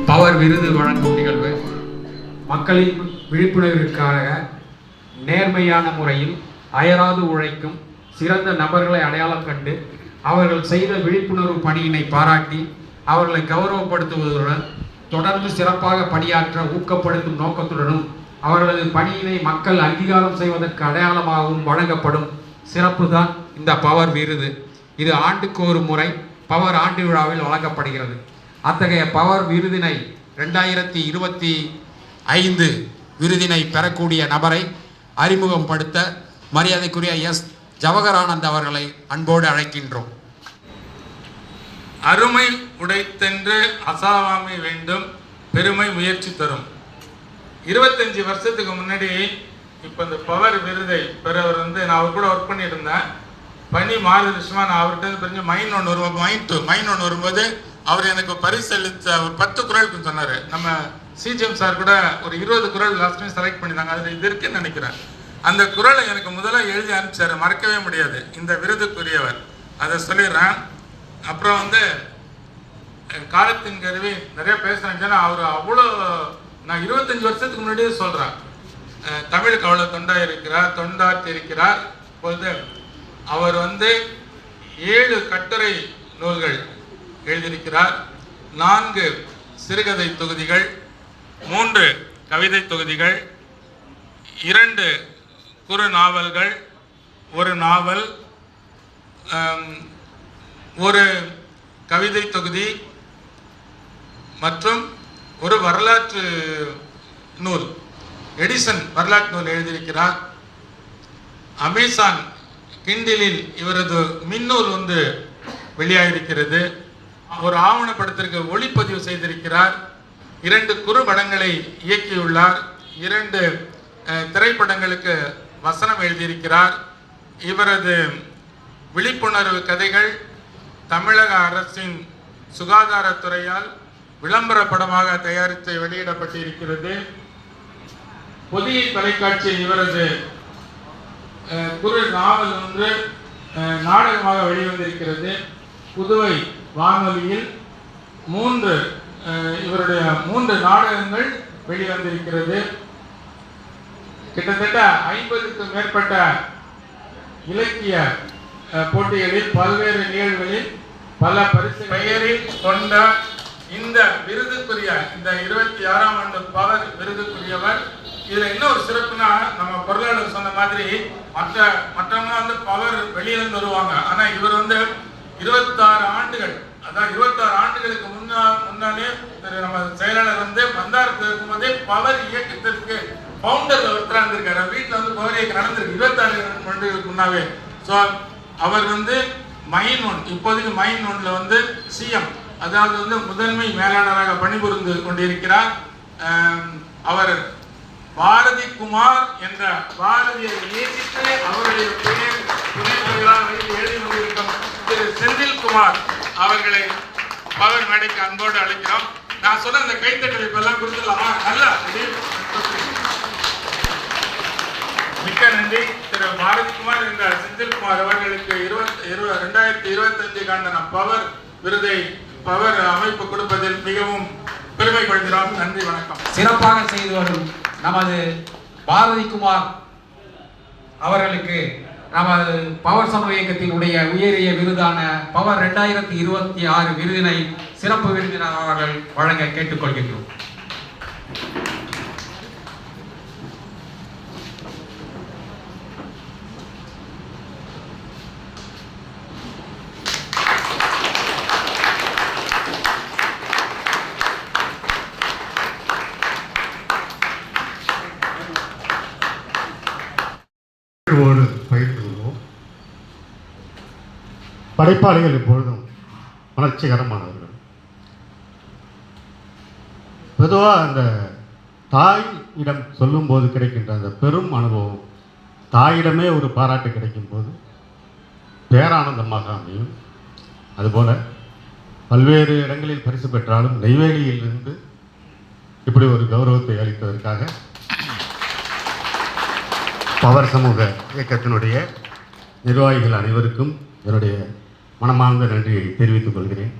Power விருது வழங்கும் நிகழ்வு மக்களின் விழிப்புணர்விற்காக நேர்மையான முறையில் அயராது உழைக்கும் சிறந்த நபர்களை அடையாளம் கண்டு அவர்கள் செய்த விழிப்புணர்வு பணியினை பாராட்டி அவர்களை கௌரவப்படுத்துவதுடன் தொடர்ந்து சிறப்பாக பணியாற்ற ஊக்கப்படுத்தும் நோக்கத்துடனும் அவர்களது பணியினை மக்கள் அங்கீகாரம் செய்வதற்கு அடையாளமாகவும் வழங்கப்படும் சிறப்பு தான் இந்த பவர் விருது. இது ஆண்டுக்கு ஒரு முறை பவர் ஆண்டு விழாவில் வழங்கப்படுகிறது. அத்தகைய பவர் விருதினை 2025 விருதினை பெறக்கூடிய நபரை அறிமுகப்படுத்த மரியாதைக்குரிய எஸ் ஜவஹரானந்த் அவர்களை அன்போடு அழைக்கின்றோம். அருமை உடைத்தென்று அசாவாமை வேண்டும், பெருமை முயற்சி தரும். 25 வருஷத்துக்கு முன்னாடி இப்போ இந்த பவர் விருதை பெறவர் நான் அவர் கூட ஒர்க் பண்ணிட்டு இருந்தேன். பணி மாறுதல் நான் அவர்கிட்ட பிரிஞ்சு மைண்ட் ஒன்று வரும்போது அவர் எனக்கு பரிசளித்த ஒரு 10 குரலுக்கு சொன்னார். நம்ம சிஜிஎம் சார் கூட ஒரு 20 குரல் லாஸ்ட் டைம் செலக்ட் பண்ணியிருந்தாங்க. அதில் இது இருக்குன்னு நினைக்கிறேன். அந்த குரலை எனக்கு முதல்ல எழுதி அனுப்பிச்சார், மறக்கவே முடியாது. இந்த விருதுக்குரியவர் அதை சொல்லிடுறேன். அப்புறம் காலத்தின் கருவி நிறைய பேசுகிறேன். அவர் அவ்வளோ நான் 25 வருஷத்துக்கு முன்னாடியே சொல்கிறேன். தமிழுக்கு அவ்வளோ தொண்டாற்றி இருக்கிறார். இப்பொழுது அவர் 7 கட்டுரை நூல்கள் எழுதியிருக்கிறார், 4 சிறுகதை தொகுதிகள், 3 கவிதை தொகுதிகள், 2 குறு நாவல்கள், 1 நாவல், 1 கவிதை தொகுதி மற்றும் 1 வரலாற்று நூல், எடிசன் வரலாற்று நூல் எழுதியிருக்கிறார். அமேசான் கிண்டிலில் இவரது மின்னூல் வெளியாகிருக்கிறது. ஒரு ஆவணப்படத்திற்கு ஒளிப்பதிவு செய்திருக்கிறார். 2 குறும்படங்களை இயக்கியுள்ளார். 2 திரைப்படங்களுக்கு வசனம் எழுதியிருக்கிறார். இவரது விழிப்புணர்வு கதைகள் தமிழக அரசின் சுகாதாரத்துறையால் விளம்பர படமாக தயாரித்து வெளியிடப்பட்டிருக்கிறது. புதிய தொலைக்காட்சியில் இவரது குறு நாவல் நாடகமாக வெளிவந்திருக்கிறது. புதுவை வானொலியில் இவருடைய 3 நாடகங்கள் வெளிவந்திருக்கிறது. கிட்டத்தட்ட 50க்கும் மேற்பட்ட இலக்கிய போட்டிகளில் பல்வேறு நிகழ்வுகளில் பல பரிசு பெயரில் கொண்ட இந்த விருதுக்குரிய இந்த 26ஆம் ஆண்டு பவர் விருதுக்குரியவர். இதுல என்ன ஒரு சிறப்புனா, நம்ம பொருளாளர் சொன்ன மாதிரி மற்றவங்க பவர் வெளியிலிருந்து வருவாங்க. ஆனா இவர் 26 ஆண்டுகள், அதான் 26 ஆண்டுகளுக்கு முன்னாலே நம்ம செயலாளர் மந்தாரத்தில் இருக்கும்போதே பவர் இயக்கத்திற்கு பவுண்டர் ஒருத்தரா இருந்திருக்காரு. வீட்டில் பவர் இயக்கம் நடந்திருக்கு 26 ஆண்டுகளுக்கு முன்னாவே. ஸோ அவர் மைன் 1, இப்போதைக்கு மைன் 1ல சிஎம், அதாவது முதன்மை மேலாளராக பணிபுரிந்து கொண்டிருக்கிறார். அவர் பாரதி குமார் என்ற பாரதியை நேசித்து அவருடைய துணையாக எழுதி கொண்டிருக்கும் திரு செந்தில்குமார் அவர்களை பவர் மேடைக்கு அன்போடு அழைக்கிறோம். நான் சொன்ன அந்த கைத்தட்டல் இப்பெல்லாம் கொடுத்துடலாமா? நல்லா மிக்க நன்றி. திரு பாரதிக்குமார் என்ற செந்தில்குமார் அவர்களுக்கு 2025 பவர் விருதை பவர் அமைப்பு கொடுப்பதில் மிகவும் பெருமைப்படுகிறோம். நன்றி, வணக்கம். சிறப்பாக செய்து வரும் நமது பாரதிக்குமார் அவர்களுக்கு நமது பவர் சமூக இயக்கத்தினுடைய உயரிய விருதான பவர் 2026 விருதினை சிறப்பு விருந்தினர் அவர்கள் வழங்க கேட்டுக்கொள்கின்றோம். படைப்பாளிகள் எப்பொழுதும் உணர்ச்சிகரமானவர்கள். பொதுவாக அந்த தாயிடம் சொல்லும்போது கிடைக்கின்ற அந்த பெரும் அனுபவம், தாயிடமே ஒரு பாராட்டு கிடைக்கும் போது பேரானந்தமாக அமையும். அதுபோல் பல்வேறு இடங்களில் பரிசு பெற்றாலும் நெய்வேலியிலிருந்து இப்படி ஒரு கௌரவத்தை அளித்ததற்காக பவர் சமூக இயக்கத்தினுடைய நிர்வாகிகள் அனைவருக்கும் என்னுடைய மனமார்ந்த நன்றியை தெரிவித்துக் கொள்கிறேன்.